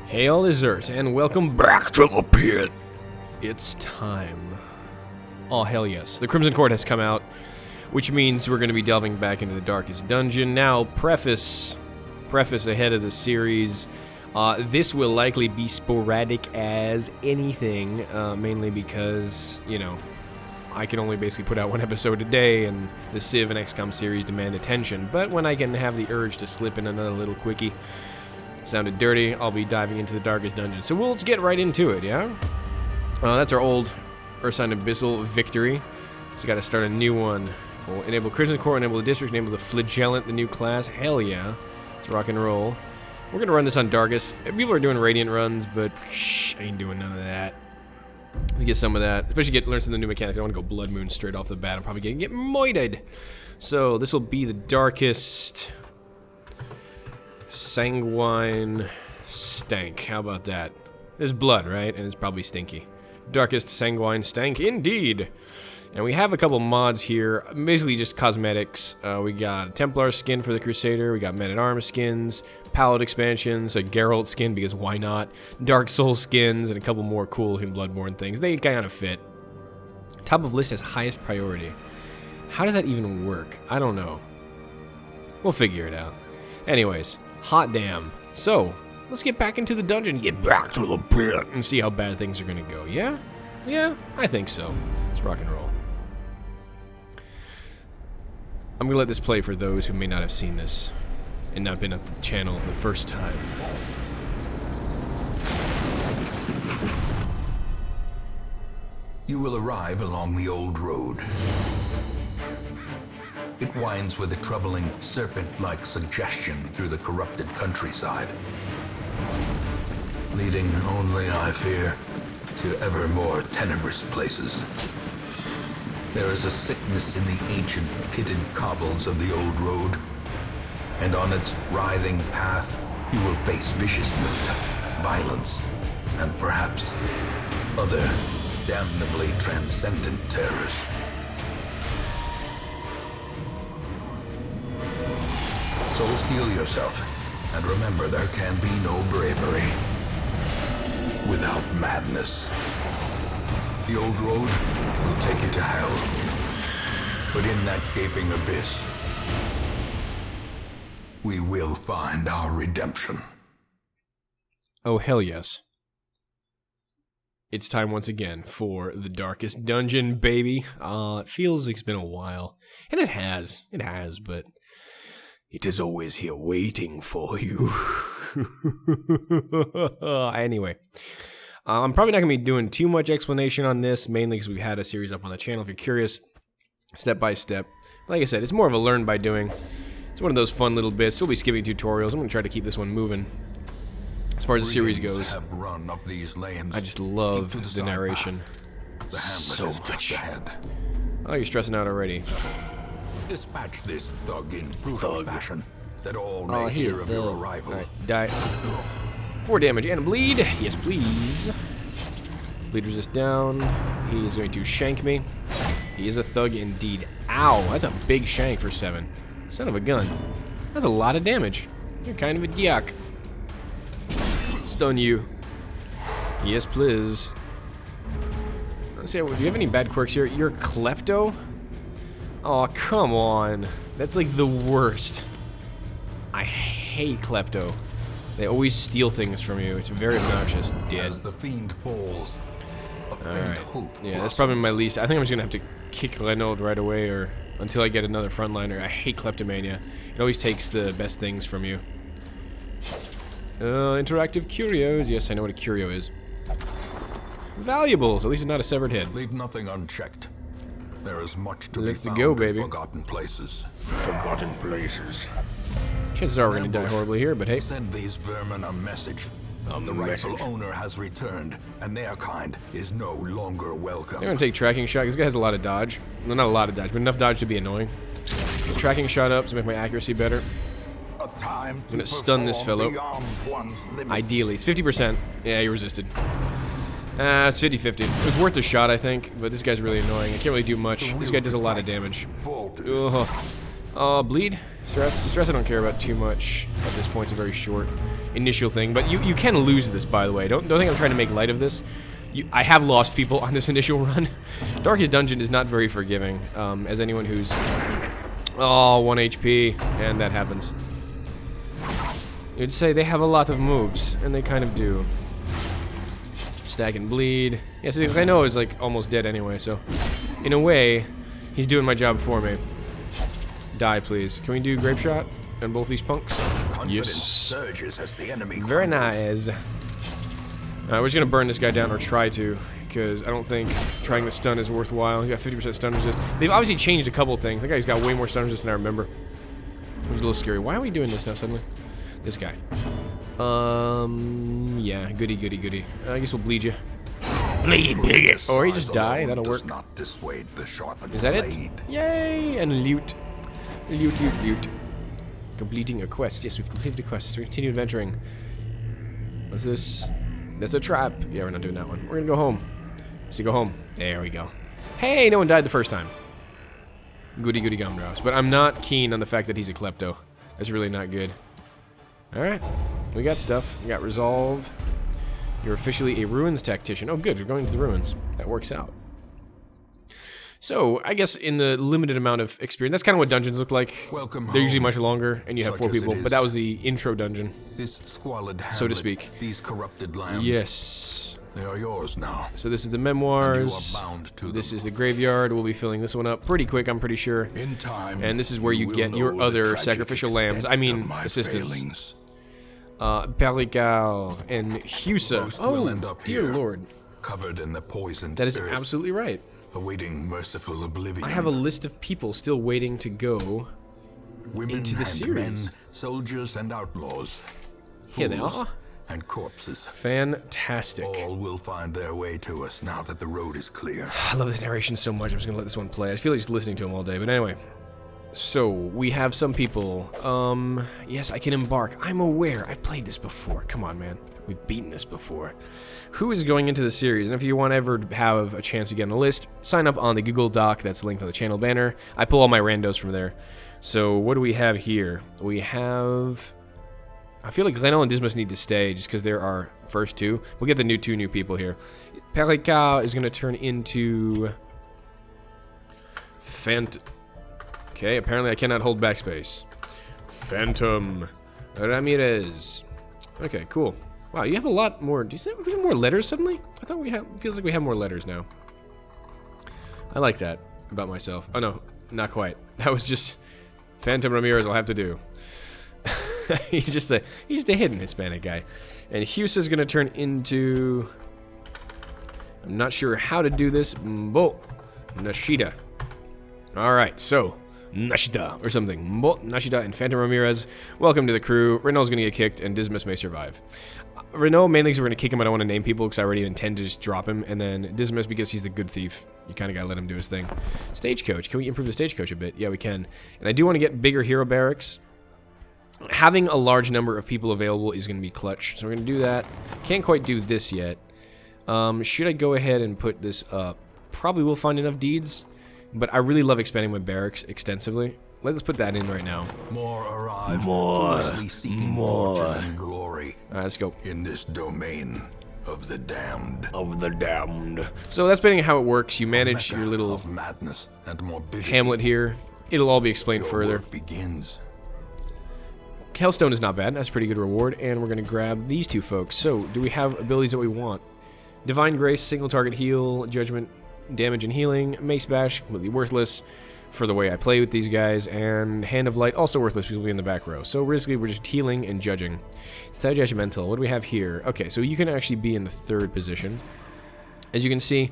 Hail Azers, and welcome back to the pit. It's time. Oh, hell yes. The Crimson Court has come out, which means we're going to be delving back into the Darkest Dungeon. Now, preface ahead of the series, this will likely be sporadic as anything, mainly because, you know, I can only basically put out one episode a day, and the Civ and XCOM series demand attention. But when I can have the urge to slip in another little quickie, sounded dirty, I'll be diving into the Darkest Dungeon. So let's get right into it, yeah? That's our old Ursine Abyssal victory. So got to start a new one. We'll enable Crimson Court, enable the District, enable the Flagellant, the new class. Hell yeah. Let's rock and roll. We're going to run this on Darkest. People are doing Radiant runs, but I ain't doing none of that. Let's get some of that. Especially learn some of the new mechanics. I don't want to go Blood Moon straight off the bat. I'm probably going to get moited. So this will be the Darkest Sanguine Stank. How about that? There's blood, right? And it's probably stinky. Darkest Sanguine Stank, indeed. And we have a couple mods here, basically just cosmetics. We got a Templar skin for the Crusader, we got Men-at-Arms skins, Palette expansions, a Geralt skin, because why not? Dark Soul skins, and a couple more cool and Bloodborne things. They kind of fit. Top of list has highest priority. How does that even work? I don't know. We'll figure it out. Anyways, hot damn. So, let's get back into the dungeon, get back to the pit, and see how bad things are gonna go, yeah? Yeah, I think so. Let's rock and roll. I'm gonna let this play for those who may not have seen this and not been at the channel the first time. You will arrive along the old road. It winds with a troubling serpent-like suggestion through the corrupted countryside, leading only, I fear, to ever more tenebrous places. There is a sickness in the ancient pitted cobbles of the old road, and on its writhing path you will face viciousness, violence, and perhaps other damnably transcendent terrors. So steel yourself, and remember there can be no bravery without madness. The old road will take you to hell, but in that gaping abyss, we will find our redemption. Oh, hell yes. It's time once again for the Darkest Dungeon, baby. It feels like it's been a while, and it has, but it is always here waiting for you. Anyway. I'm probably not going to be doing too much explanation on this, mainly because we've had a series up on the channel. If you're curious, step by step. Like I said, it's more of a learn by doing. It's one of those fun little bits. We'll be skipping tutorials. I'm going to try to keep this one moving. As far as the series goes, I just love the narration so much. Oh, you're stressing out already. Dispatch this thug in brutal fashion, that all may hear of your arrival. All right, die. 4 damage and a bleed. Yes, please. Bleed resist down. He is going to shank me. He is a thug indeed. Ow, that's a big shank for 7. Son of a gun. That's a lot of damage. You're kind of a diak. Stun you. Yes, please. Let's see, do you have any bad quirks here? You're Klepto? Oh, come on. That's like the worst. I hate Klepto. They always steal things from you. It's very obnoxious. Dead. As the fiend falls, alright. Yeah, that's probably my least. I think I'm just gonna have to kick Renaud right away, or until I get another frontliner. I hate kleptomania. It always takes the best things from you. Interactive curios. Yes, I know what a curio is. Valuables. At least it's not a severed head. Leave nothing unchecked. There is much to Let's be found go, baby. in forgotten places. Forgotten places. Chances are we're gonna die horribly here, but hey. Send these vermin a message. The rightful owner has returned, and their kind is no longer welcome. They're gonna take tracking shot. This guy has a lot of dodge. Well, not a lot of dodge, but enough dodge to be annoying. Tracking shot up to make my accuracy better. I'm gonna stun this fellow. Ideally, it's 50%. Yeah, he resisted. It's 50-50. It was worth a shot, I think, but this guy's really annoying. I can't really do much. This guy does a lot of damage. Bleed. Stress I don't care about too much at this point. It's a very short initial thing, but you can lose this, by the way. Don't think I'm trying to make light of this. I have lost people on this initial run. Darkest Dungeon is not very forgiving, as anyone who's... Oh, 1 HP, and that happens. You'd say they have a lot of moves, and they kind of do. Stack and bleed. Yeah, see, I know is like almost dead anyway, so... In a way, he's doing my job for me. Die, please. Can we do Grape Shot on both these punks? Yes. Surges as the enemy very nice. We're just gonna burn this guy down, or try to, because I don't think trying to stun is worthwhile. He's got 50% stun resist. They've obviously changed a couple things. That guy's got way more stun resist than I remember. It was a little scary. Why are we doing this now suddenly? This guy. Yeah, goody. I guess we'll bleed you. Bleed, bigot. Or he just die. That'll work. Is that it? Yay! And loot. Loot. Completing a quest. Yes, we've completed a quest. Continue adventuring. What's this? That's a trap. Yeah, we're not doing that one. We're gonna go home. So go home. There we go. Hey, no one died the first time. Goody gumdrops. But I'm not keen on the fact that he's a klepto. That's really not good. Alright. We got stuff. We got resolve. You're officially a ruins tactician. Oh, good. You're going to the ruins. That works out. So, I guess in the limited amount of experience, that's kind of what dungeons look like. They're usually much longer, and you have 4 people, but that was the intro dungeon, this squalid Hamlet, so to speak. These corrupted lands. Yes. They are yours now. So this is the memoirs. You are bound to this them. is the graveyard. We'll be filling this one up pretty quick, I'm pretty sure. In time, and this is where you get your other sacrificial lambs. I mean, assistants. Perlical and Husa. Oh, dear lord. Covered in the poisoned That is earth, absolutely right. awaiting merciful oblivion. I have a list of people still waiting to go Women into the and series. Men, soldiers and outlaws. Here they fools are. And corpses. Fantastic. All will find their way to us now that the road is clear. I love this narration so much. I'm just gonna let this one play. I feel like just listening to him all day. But anyway, so we have some people. Yes, I can embark. I'm aware. I've played this before. Come on, man. We've beaten this before. Who is going into the series? And if you want to ever have a chance to get on the list, sign up on the Google Doc that's linked on the channel banner. I pull all my randos from there. So what do we have here? We have... I feel like Reno and Dismas need to stay just because they're our first 2. We'll get the 2 new people here. Perica is going to turn into... Okay, apparently I cannot hold backspace. Phantom Ramirez. Okay, cool. Wow, you have a lot more. Do you say we have more letters suddenly? I thought we have. Feels like we have more letters now. I like that about myself. Oh no, not quite. That was just Phantom Ramirez. I'll have to do. he's just a hidden Hispanic guy. And Husa is gonna turn into. I'm not sure how to do this. Nashida. All right, so. Nashida or something. Nashida and Phantom Ramirez. Welcome to the crew. Renault's gonna get kicked and Dismas may survive. Renault mainly because we're gonna kick him. I don't want to name people because I already intend to just drop him. And then Dismas because he's the good thief. You kind of gotta let him do his thing. Stagecoach. Can we improve the stagecoach a bit? Yeah, we can. And I do want to get bigger hero barracks. Having a large number of people available is gonna be clutch. So we're gonna do that. Can't quite do this yet. Should I go ahead and put this up? Probably will find enough deeds. But I really love expanding my barracks extensively. Let's put that in right now. More arrive. Foolishly seeking fortune and glory. Alright, let's go. In this domain of the damned. So that's basically how it works. You manage your little of madness and morbidity. Hamlet here. It'll all be explained further. Begins. Hellstone is not bad. That's a pretty good reward. And we're going to grab these 2 folks. So, do we have abilities that we want? Divine Grace, single target heal, Judgment, damage and healing, Mace Bash, completely worthless for the way I play with these guys, and Hand of Light, also worthless because we'll be in the back row. So basically we're just healing and judging. Judgmental, what do we have here? Okay, so you can actually be in the 3rd position. As you can see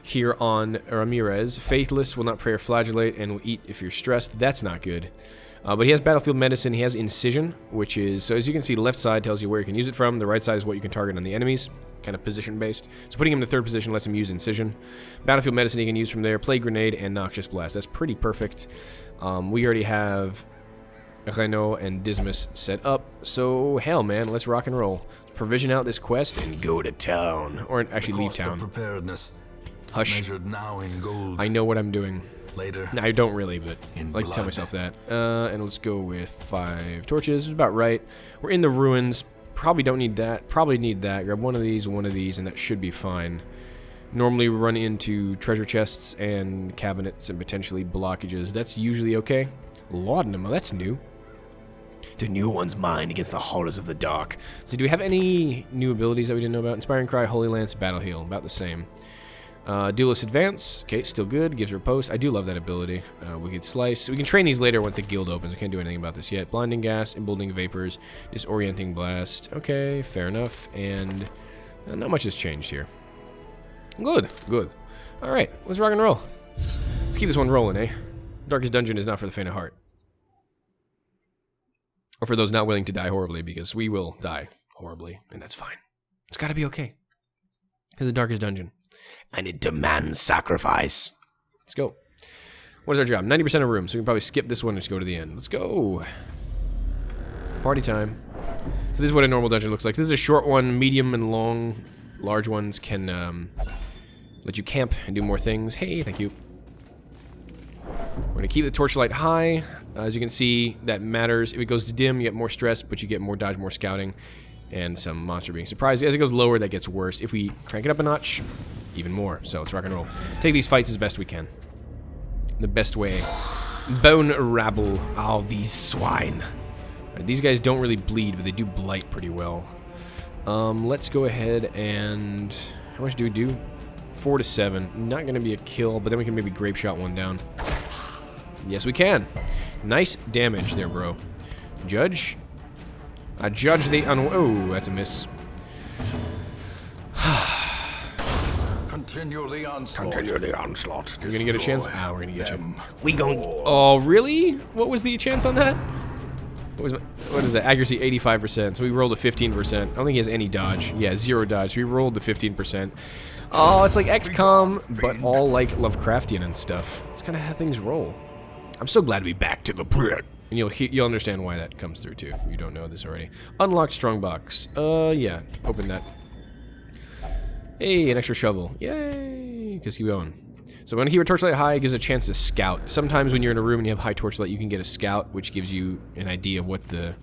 here on Ramirez, Faithless, will not pray or flagellate, and will eat if you're stressed. That's not good. But he has Battlefield Medicine, he has Incision, which is, so as you can see, the left side tells you where you can use it from, the right side is what you can target on the enemies, kind of position-based. So putting him in the 3rd position lets him use Incision. Battlefield Medicine he can use from there, Plague Grenade, and Noxious Blast. That's pretty perfect. We already have Renault and Dismas set up, so hell, man, let's rock and roll. Provision out this quest and go to town. Or actually leave town. Preparedness. Hush. Measured now in gold. I know what I'm doing. Later. I don't really, but I In like to tell blood. myself that. And let's go with 5 torches. About right. We're in the ruins. Probably don't need that. Probably need that. Grab one of these, and that should be fine. Normally we run into treasure chests and cabinets and potentially blockages. That's usually okay. Laudanum, well, that's new. The new one's mine against the horrors of the dark. So do we have any new abilities that we didn't know about? Inspiring Cry, Holy Lance, Battle Heal. About the same. Duelist Advance. Okay, still good. Gives riposte. I do love that ability. Wicked Slice. We can train these later once the guild opens. We can't do anything about this yet. Blinding Gas, Emboldening Vapors, Disorienting Blast. Okay, fair enough. And not much has changed here. Good, good. Alright, let's rock and roll. Let's keep this one rolling, eh? Darkest Dungeon is not for the faint of heart. Or for those not willing to die horribly, because we will die horribly, and that's fine. It's gotta be okay. Because the Darkest Dungeon. And it demands sacrifice. Let's go. What is our job? 90% of rooms, so we can probably skip this one and just go to the end. Let's go. Party time. So this is what a normal dungeon looks like. This is a short one, medium and long. Large ones can let you camp and do more things. Hey, thank you. We're going to keep the torchlight high. As you can see, that matters. If it goes to dim, you get more stress, but you get more dodge, more scouting, and some monster being surprised. As it goes lower, that gets worse. If we crank it up a notch, even more. So let's rock and roll. Take these fights as best we can. The best way. Bone rabble. Oh, these swine. Right, these guys don't really bleed, but they do blight pretty well. Let's go ahead and... How much do we do? 4 to 7. Not going to be a kill, but then we can maybe grape shot one down. Yes, we can. Nice damage there, bro. Judge? I judge the oh, that's a miss. Continue the onslaught. Continue the onslaught. We're going to get a chance? Ah, we're going to get you. We gon' Oh, really? What was the chance on that? What is that? Accuracy 85%. So we rolled a 15%. I don't think he has any dodge. Yeah, 0 dodge. So we rolled the 15%. Oh, it's like XCOM, but all like Lovecraftian and stuff. It's kind of how things roll. I'm so glad to be back to the pit. And you'll understand why that comes through too. If you don't know this already. Unlocked strongbox. Yeah. Open that. Hey, an extra shovel. Yay! Because keep going. So when you keep a torchlight high, it gives a chance to scout. Sometimes when you're in a room and you have high torchlight, you can get a scout, which gives you an idea of what the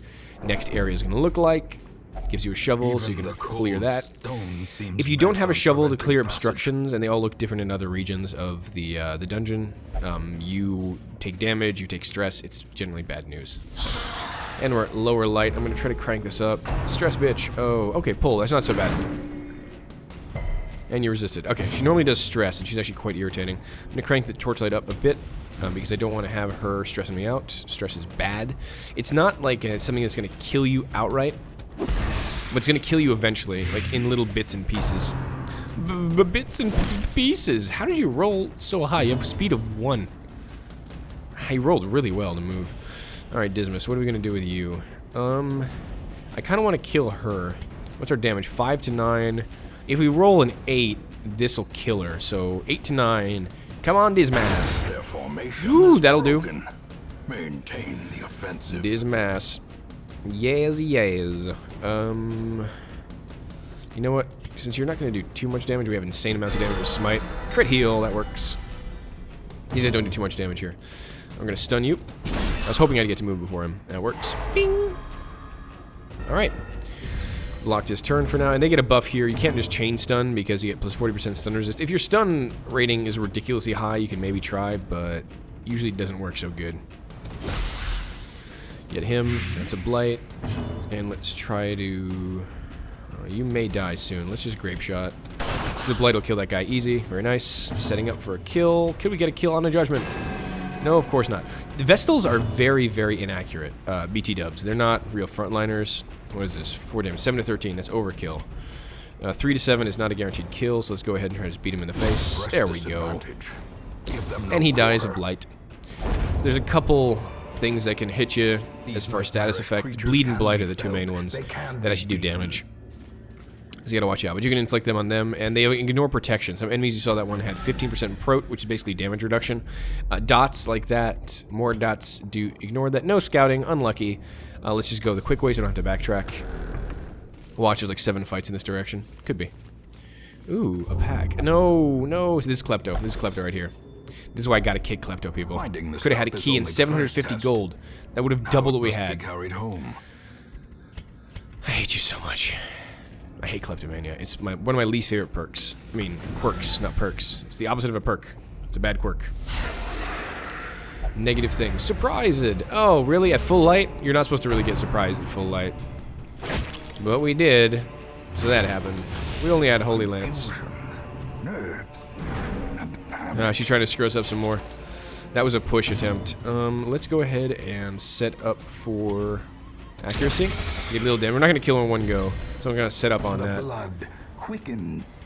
next area is going to look like. It gives you a shovel, so you can clear that. If you don't have a shovel to clear obstructions, and they all look different in other regions of the dungeon, you take damage, you take stress. It's generally bad news. And we're at lower light. I'm going to try to crank this up. Stress, bitch. Oh, okay, pull. That's not so bad. And you resisted. Okay, she normally does stress, and she's actually quite irritating. I'm going to crank the torchlight up a bit, because I don't want to have her stressing me out. Stress is bad. It's not like something that's going to kill you outright, but it's going to kill you eventually, like in little bits and pieces. Bits and pieces? How did you roll so high? You have a speed of 1. You rolled really well to move. Alright, Dismas, what are we going to do with you? I kind of want to kill her. What's our damage? 5 to 9. If we roll an 8, this will kill her. So 8 to 9. Come on, Dismas. Their formation Ooh, is that'll do. broken. Maintain the offensive. Dismas. Yes, yes. You know what? Since you're not going to do too much damage, we have insane amounts of damage with Smite. Crit heal, that works. These guys don't do too much damage here. I'm going to stun you. I was hoping I'd get to move before him. That works. Bing! Alright. Locked his turn for now, and they get a buff here. You can't just chain stun because you get plus 40% stun resist. If your stun rating is ridiculously high, you can maybe try, but usually it doesn't work so good. Get him. That's a blight. And let's try to... you may die soon. Let's just grape shot. The blight will kill that guy easy. Very nice. Setting up for a kill. Could we get a kill on a judgment? No, of course not. The Vestals are very, very inaccurate. BT dubs. They're not real frontliners. What is this? 4 damage. 7 to 13. That's overkill. 3 to 7 is not a guaranteed kill, so let's go ahead and try to just beat him in the face. There we go. And he dies of blight. So there's a couple things that can hit you as far as status effects. Bleed and blight are the two main ones that actually do damage. So you gotta watch out, but you can inflict them on them, and they ignore protection. Some enemies you saw that one had 15% prot, which is basically damage reduction. Dots like that, more dots do ignore that. No scouting, unlucky. Let's just go the quick way so I don't have to backtrack. Watch, there's like 7 fights in this direction. Could be. Ooh, a pack. No, no. This is Klepto. This is Klepto right here. This is why I gotta kick Klepto, people. Could have had a key and 750 gold. That would have doubled what we had. Carried home. I hate you so much. I hate Kleptomania. It's one of my least favorite perks. I mean, quirks, not perks. It's the opposite of a perk. It's a bad quirk. Negative thing. Surprised! Oh, really? At full light? You're not supposed to really get surprised at full light. But we did. So that happened. We only had Holy Lance. Nerves. She's trying to screw us up some more. That was a push attempt. Let's go ahead and set up for accuracy. Get a little damage. We're not going to kill her in one go. So I'm going to set up on that. Blood quickens.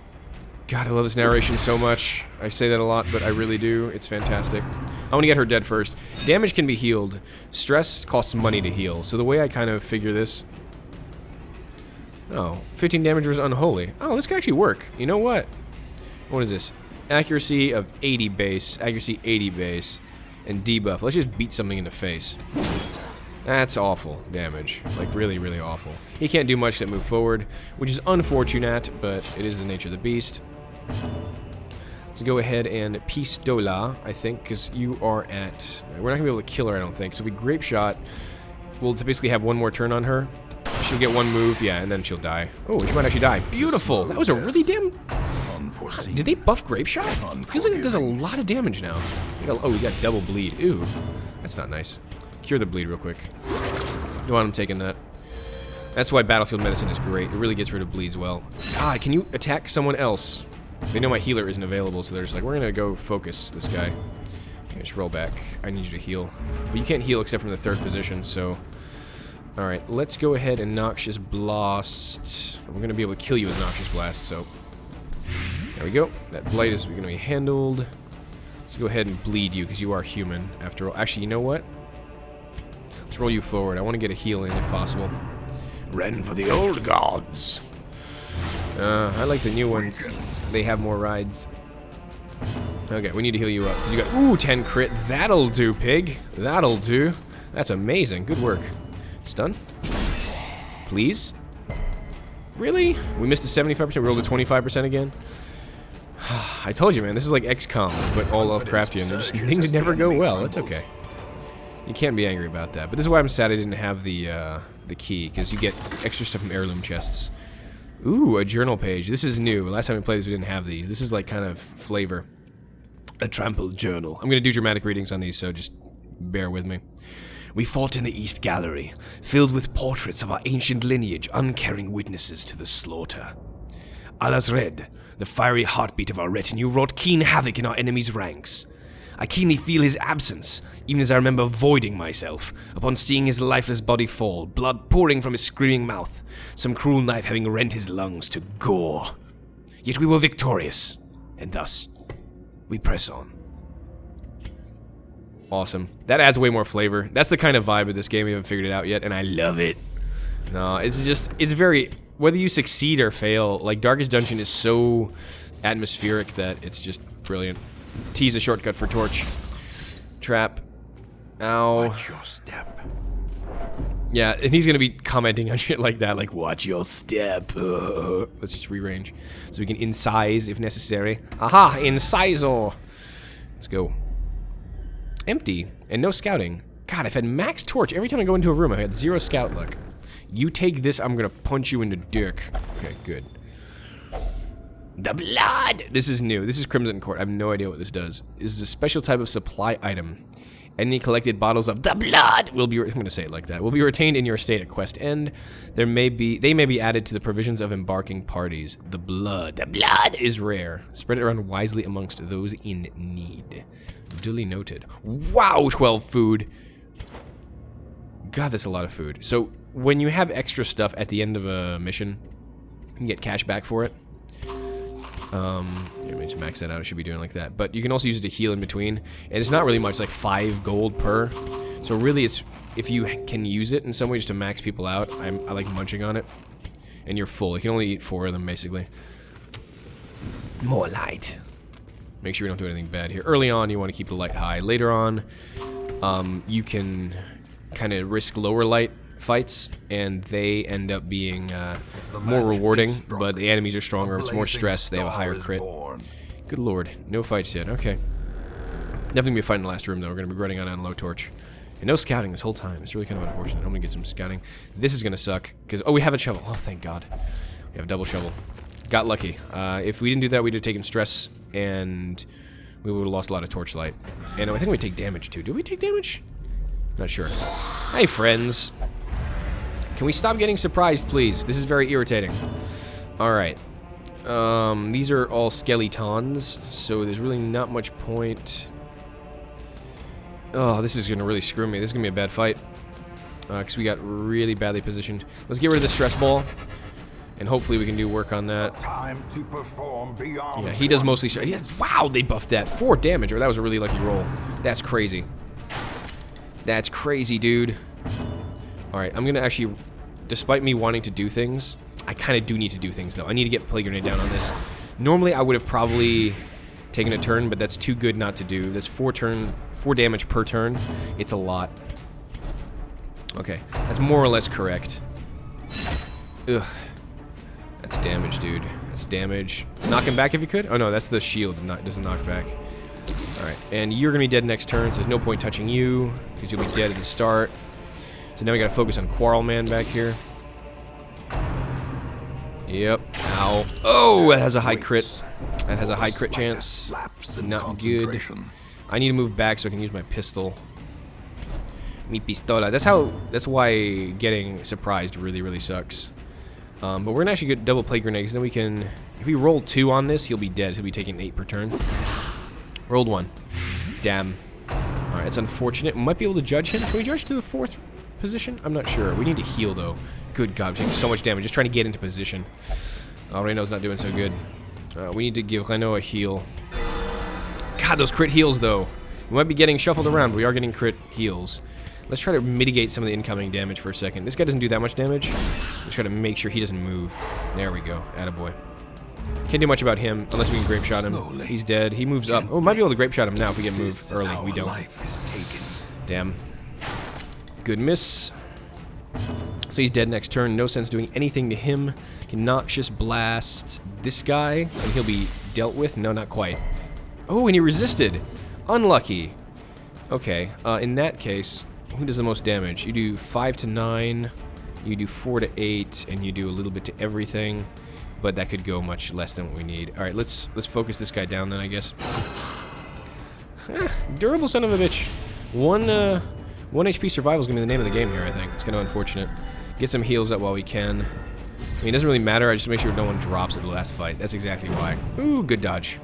God, I love this narration so much. I say that a lot, but I really do. It's fantastic. I want to get her dead first. Damage can be healed. Stress costs money to heal. So the way I kind of figure this... Oh, 15 damage was unholy. Oh, this could actually work. You know what? What is this? Accuracy of 80 base. Accuracy 80 base. And debuff. Let's just beat something in the face. That's awful damage. Like, really, really awful. He can't do much except move forward, which is unfortunate, but it is the nature of the beast. Let's go ahead and Pistola, I think, because you are at... We're not going to be able to kill her, I don't think. So if we Grape Shot, we'll basically have one more turn on her. She'll get one move, yeah, and then she'll die. Oh, she might actually die. Beautiful! That was a really damn... Did they buff Grape Shot? Feels like it does a lot of damage now. Oh, we got double bleed. Ooh, that's not nice. Cure the bleed real quick. You want him taking that. That's why Battlefield Medicine is great. It really gets rid of bleeds well. God, can you attack someone else? They know my healer isn't available, so they're just like, we're gonna go focus this guy. Okay, just roll back. I need you to heal. But you can't heal except from the third position, so... Alright, let's go ahead and Noxious Blast. We're gonna be able to kill you with Noxious Blast, so... There we go. That blight is gonna be handled. Let's go ahead and bleed you, because you are human, after all. Actually, you know what? Let's roll you forward. I want to get a heal in, if possible. Ren for the old gods. I like the new ones. They have more rides. Okay, we need to heal you up. You got, ooh, 10 crit. That'll do, pig. That'll do. That's amazing. Good work. Stun. Please. Really? We missed a 75%. We rolled a 25% again. I told you, man. This is like XCOM, but all Lovecraftian. Just things never go well. It's okay. You can't be angry about that. But this is why I'm sad I didn't have the key, because you get extra stuff from heirloom chests. Ooh, a journal page. This is new. Last time we played this, we didn't have these. This is like kind of flavor. A trampled journal. I'm going to do dramatic readings on these, so just bear with me. We fought in the East Gallery, filled with portraits of our ancient lineage, uncaring witnesses to the slaughter. Allah's Red, the fiery heartbeat of our retinue, wrought keen havoc in our enemy's ranks. I keenly feel his absence, even as I remember voiding myself, upon seeing his lifeless body fall, blood pouring from his screaming mouth, some cruel knife having rent his lungs to gore. Yet we were victorious, and thus, we press on. Awesome. That adds way more flavor. That's the kind of vibe of this game. We haven't figured it out yet, and I love it. No, it's just, it's very, whether you succeed or fail, like, Darkest Dungeon is so atmospheric that it's just brilliant. T's a shortcut for Torch. Trap. Ow. Watch your step. Yeah, and he's gonna be commenting on shit like that, like, watch your step. Let's just rearrange. So we can incise if necessary. Aha! Incisor! Let's go. Empty, and no scouting. God, I've had max Torch. Every time I go into a room, I've had 0 scout luck. You take this, I'm gonna punch you in the dick. Okay, good. The blood! This is new. This is Crimson Court. I have no idea what this does. This is a special type of supply item. Any collected bottles of the blood will be, I'm gonna say it like that, will be retained in your estate at quest end. They may be added to the provisions of embarking parties. The blood is rare. Spread it around wisely amongst those in need. Duly noted. Wow, 12 food. God, that's a lot of food. So when you have extra stuff at the end of a mission, you can get cash back for it. Let me just max that out. I should be doing like that. But you can also use it to heal in between. And it's not really much, like 5 gold per. So really, it's if you can use it in some way just to max people out. I like munching on it. And you're full. You can only eat 4 of them, basically. More light. Make sure you don't do anything bad here. Early on, you want to keep the light high. Later on, you can kind of risk lower light fights, and they end up being more rewarding, but the enemies are stronger, it's more stress, they have a higher crit. Good lord, no fights yet, okay. Definitely gonna be a fight in the last room, though. We're gonna be running on low torch. And no scouting this whole time. It's really kind of unfortunate. I'm gonna get some scouting. This is gonna suck, because, oh, we have a shovel. Oh, thank God. We have a double shovel. Got lucky. If we didn't do that, we'd have taken stress, and we would have lost a lot of torchlight. And I think we take damage, too. Do we take damage? Not sure. Hey, friends. Can we stop getting surprised, please? This is very irritating. Alright. These are all skeletons, so there's really not much point. Oh, this is going to really screw me. This is going to be a bad fight. Because we got really badly positioned. Let's get rid of the stress ball. And hopefully we can do work on that. Time to perform beyond. Yeah, he does mostly... Wow, they buffed that. 4 damage. Or that was a really lucky roll. That's crazy. That's crazy, dude. Alright, I'm going to actually... Despite me wanting to do things, I kind of do need to do things, though. I need to get Plague Grenade down on this. Normally, I would have probably taken a turn, but that's too good not to do. That's 4 damage per turn. It's a lot. Okay, that's more or less correct. Ugh. That's damage, dude. That's damage. Knock him back if you could. Oh no, that's the shield. Doesn't knock back. Alright, and you're going to be dead next turn, so there's no point touching you, because you'll be dead at the start. So now we got to focus on Quarrel Man back here. Yep. Ow. Oh, that has a high crit. That has a high crit chance. Not good. I need to move back so I can use my pistol. Mi pistola. That's why getting surprised really, really sucks. But we're gonna actually get double Plague Grenades. Then we can, if we roll 2 on this, he'll be dead. He'll be taking 8 per turn. Rolled 1. Damn. Alright, it's unfortunate. We might be able to judge him. Can we judge to the 4th position? I'm not sure. We need to heal, though. Good God, we're taking so much damage. Just trying to get into position. Oh, Reno's not doing so good. We need to give Reno a heal. God, those crit heals, though. We might be getting shuffled around, but we are getting crit heals. Let's try to mitigate some of the incoming damage for a second. This guy doesn't do that much damage. Let's try to make sure he doesn't move. There we go. Attaboy. Can't do much about him unless we can grape shot him. He's dead. He moves up. Oh, we might be able to grape shot him now if we get move early. We don't. Damn. Good miss. So he's dead next turn. No sense doing anything to him. Can Noxious Blast this guy, and he'll be dealt with. No, not quite. Oh, and he resisted. Unlucky. Okay. In that case, who does the most damage? You do 5 to 9. You do 4 to 8, and you do a little bit to everything. But that could go much less than what we need. All right, let's focus this guy down then, I guess. Durable son of a bitch. 1 HP survival is gonna be the name of the game here. I think it's kind of unfortunate. Get some heals up while we can. I mean, it doesn't really matter. I just make sure no one drops at the last fight. That's exactly why. Ooh, good dodge.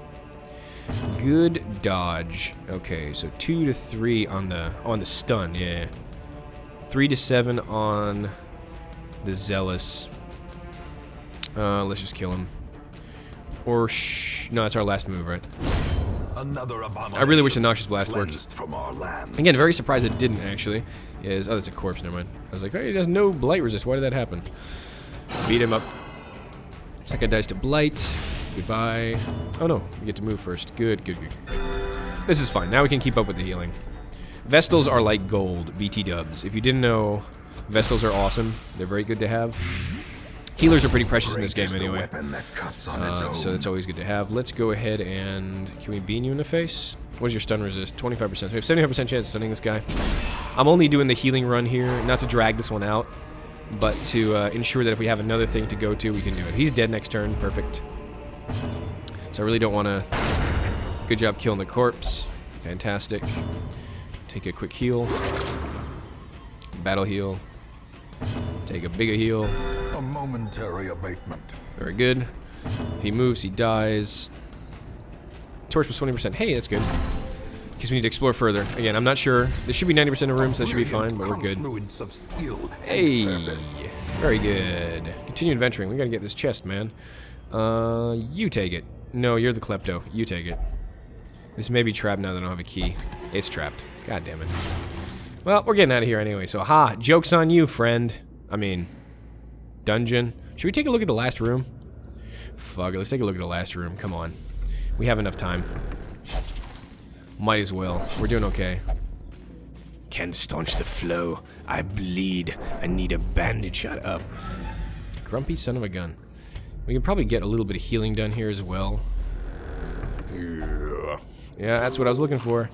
Good dodge. Okay, so 2 to 3 on the stun. Yeah. 3 to 7 on the Zealous. Let's just kill him. Or no, that's our last move, right? I really wish the Noxious Blast worked. Again, very surprised it didn't, actually. Oh, that's a corpse, never mind. I was like, hey, it has no blight resist. Why did that happen? Beat him up. Second dice to blight. Goodbye. Oh, no. We get to move first. Good, good, good, good. This is fine. Now we can keep up with the healing. Vestals are like gold. BT dubs. If you didn't know, Vestals are awesome. They're very good to have. Healers are pretty precious in this game anyway, so that's always good to have. Let's go ahead and... Can we bean you in the face? What is your stun resist? 25%. So we have 75% chance of stunning this guy. I'm only doing the healing run here, not to drag this one out, but to ensure that if we have another thing to go to, we can do it. He's dead next turn. Perfect. So I really don't want to... Good job killing the corpse. Fantastic. Take a quick heal. Battle heal. Take a bigger heal. A momentary abatement. Very good. He moves, he dies. Torch was 20%. Hey, that's good. Because we need to explore further. Again, I'm not sure. There should be 90% of rooms, so that should be fine, but we're good. Hey! Very good. Continue adventuring. We gotta get this chest, man. You take it. No, you're the klepto. You take it. This may be trapped now that I don't have a key. It's trapped. God damn it. Well, we're getting out of here anyway, so ha! Joke's on you, friend. I mean, dungeon. Should we take a look at the last room? Fuck it, let's take a look at the last room. Come on. We have enough time. Might as well. We're doing okay. Can staunch the flow I bleed. I need a bandage. Shut up. Grumpy son of a gun. We can probably get a little bit of healing done here as well. Yeah, that's what I was looking for.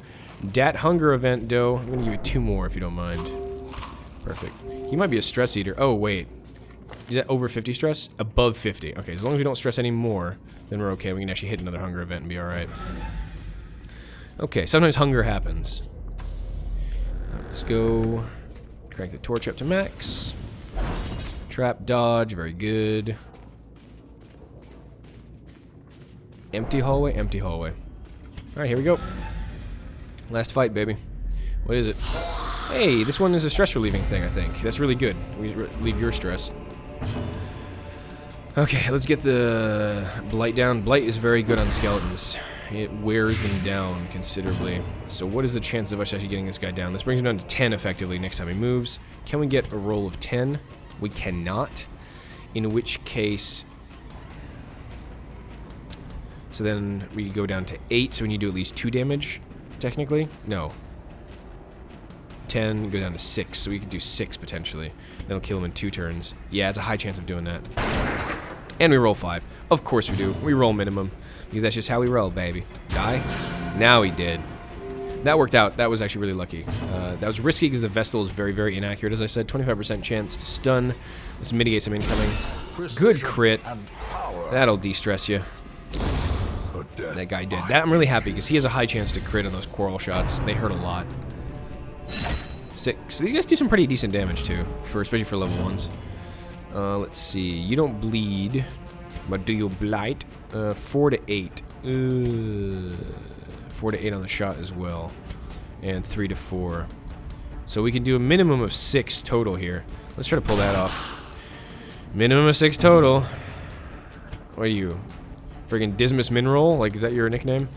Dat hunger event, dough. I'm gonna give you 2 more if you don't mind. Perfect. He might be a stress eater. Oh, wait. Is that over 50 stress? Above 50. Okay, as long as we don't stress any more, then we're okay. We can actually hit another hunger event and be alright. Okay, sometimes hunger happens. Let's go. Crank the torch up to max. Trap dodge, very good. Empty hallway, empty hallway. Alright, here we go. Last fight, baby. What is it? Hey, this one is a stress relieving thing, I think. That's really good. We relieve your stress. Okay, let's get the blight down. Blight is very good on skeletons. It wears them down considerably. So what is the chance of us actually getting this guy down? This brings him down to 10 effectively next time he moves. Can we get a roll of 10? We cannot. In which case... So then we go down to 8, so we need to do at least 2 damage, technically? No. 10, go down to 6, so we could do 6 potentially. That'll kill him in 2 turns. Yeah, it's a high chance of doing that. And we roll 5. Of course we do. We roll minimum. Because that's just how we roll, baby. Die? Now he did. That worked out. That was actually really lucky. That was risky because the Vestal is very, very inaccurate, as I said. 25% chance to stun. Let's mitigate some incoming. Good crit. That'll de-stress you. That guy did. That I'm really happy because he has a high chance to crit on those coral shots. They hurt a lot. 6. These guys do some pretty decent damage too, especially for level 1s. Let's see. You don't bleed, but do you blight? 4 to 8. 4 to 8 on the shot as well, and 3 to 4. So we can do a minimum of 6 total here. Let's try to pull that off. Minimum of 6 total. What are you? Friggin' Dismas Mineral? Like, is that your nickname?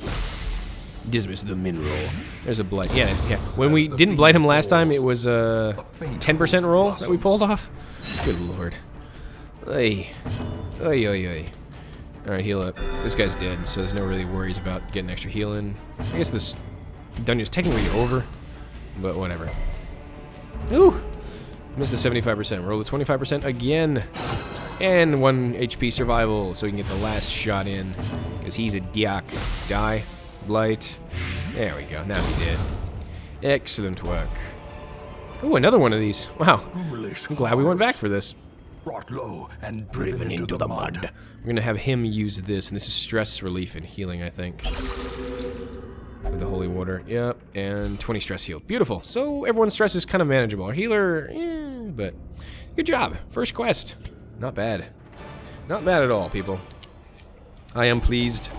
Dismas the Mineral. There's a blight. Yeah, yeah. When we didn't blight him last time, it was a 10% roll that we pulled off. Good lord. Ay. Ay, ay, ay. Alright, heal up. This guy's dead, so there's no really worries about getting extra heal in. I guess this dungeon's technically over, but whatever. Ooh! Missed the 75%. Roll the 25% again. And 1 HP survival, so we can get the last shot in. Because he's a diak. Die. Blight. There we go. Now he did. Excellent work. Ooh, another one of these. Wow. I'm glad we went back for this. Brought low and Driven into the mud. We're going to have him use this, and this is stress relief and healing, I think. With the holy water. Yep. And 20 stress heal. Beautiful. So everyone's stress is kind of manageable. Our healer, but good job. First quest. Not bad. Not bad at all, people. I am pleased.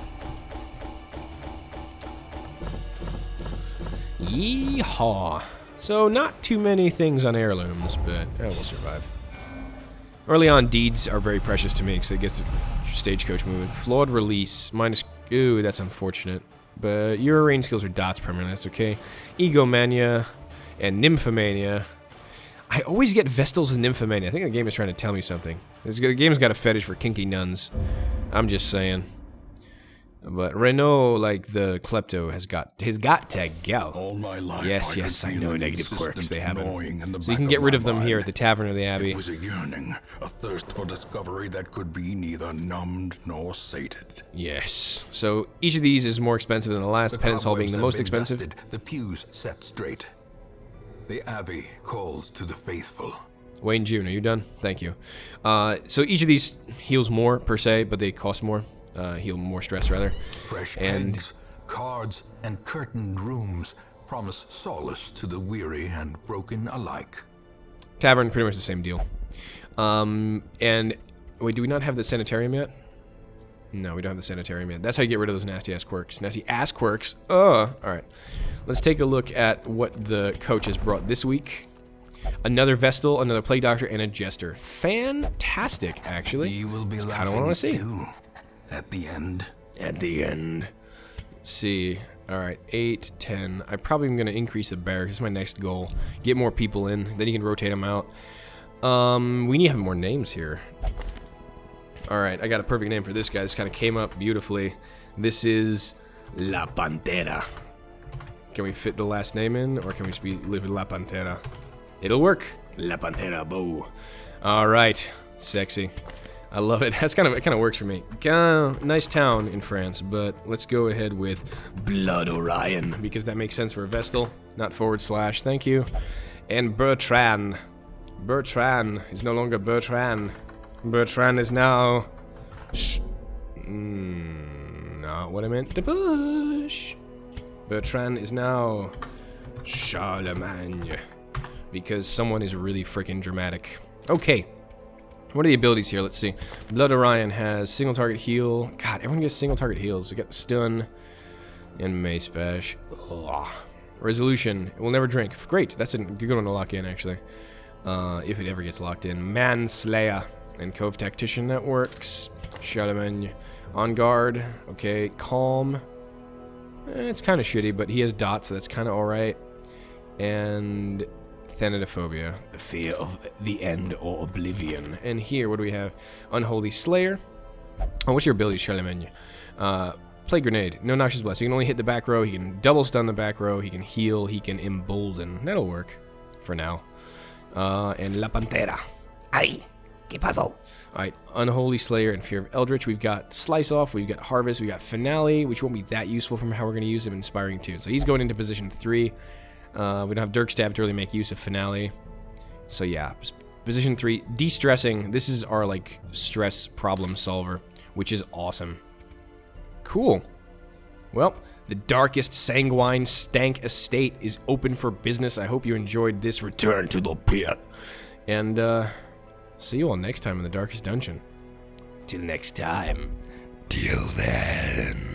Yeehaw. So not too many things on heirlooms, but we'll survive. Early on, deeds are very precious to me because it gets the stagecoach moving. Flawed release. Minus... Ooh, that's unfortunate. But your range skills are dots primarily. That's okay. Egomania and Nymphomania. I always get Vestals and Nymphomania. I think the game is trying to tell me something. The game's got a fetish for kinky nuns. I'm just saying. But Renault, like the klepto, has got to go. All my life, yes, I know negative quirks they have. So you you can get rid of them here at the Tavern of the Abbey. It was a yearning, a thirst for discovery that could be neither numbed nor sated. Yes. So each of these is more expensive than the last. Penance Hall being the most expensive. Dusted, the pews set straight. The Abbey calls to the faithful. Wayne June, are you done? Thank you. So each of these heals more per se, but they cost more. Heal more stress, rather. Fresh kegs, cards, and curtained rooms promise solace to the weary and broken alike. Tavern, pretty much the same deal. And wait, do we not have the sanitarium yet? No, we don't have the sanitarium yet. That's how you get rid of those nasty-ass quirks. Nasty-ass quirks. Alright. Let's take a look at what the coach has brought this week. Another Vestal, another Plague Doctor, and a Jester. Fantastic, actually. You will be kind of what I want to see. At the end. At the end. Let's see. Alright, 8, 10. I probably am going to increase the barracks. That's my next goal. Get more people in. Then you can rotate them out. We need to have more names here. Alright, I got a perfect name for this guy. This kind of came up beautifully. This is La Pantera. Can we fit the last name in, or can we just live with La Pantera? It'll work. La Pantera bow. All right, sexy. I love it. It kind of works for me. Nice town in France, but let's go ahead with Blood Orion because that makes sense for a Vestal, not / Thank you. And Bertrand. Bertrand is no longer Bertrand. Bertrand is now. Not what I meant to push. Bertrand is now Charlemagne because someone is really freaking dramatic. Okay. What are the abilities here? Let's see. Blood Orion has single target heal. God, everyone gets single target heals. We got stun and mace bash. Ugh. Resolution. It will never drink. Great. That's a good one to lock in, actually. If it ever gets locked in. Manslayer and Cove Tactician. That works. Charlemagne. On guard. Okay. Calm. It's kind of shitty, but he has dots, so that's kind of alright. And Thanatophobia, the fear of the end or oblivion. And here, what do we have? Unholy Slayer. Oh, what's your ability, Charlemagne? Plague Grenade. No Noxious Blast. He can only hit the back row. He can double stun the back row. He can heal. He can embolden. That'll work for now. And La Pantera. Ay, ¿qué pasó? Alright, Unholy Slayer and Fear of Eldritch. We've got Slice Off. We've got Harvest. We've got Finale, which won't be that useful from how we're going to use him. Inspiring 2. So he's going into position 3. We don't have Dirk Stab to really make use of Finale. So yeah, position 3, de-stressing. This is our like stress problem solver, which is awesome. Cool. Well, the Darkest Sanguine Stank Estate is open for business. I hope you enjoyed this return to the pit. And see you all next time in the Darkest Dungeon. Till next time. Till then.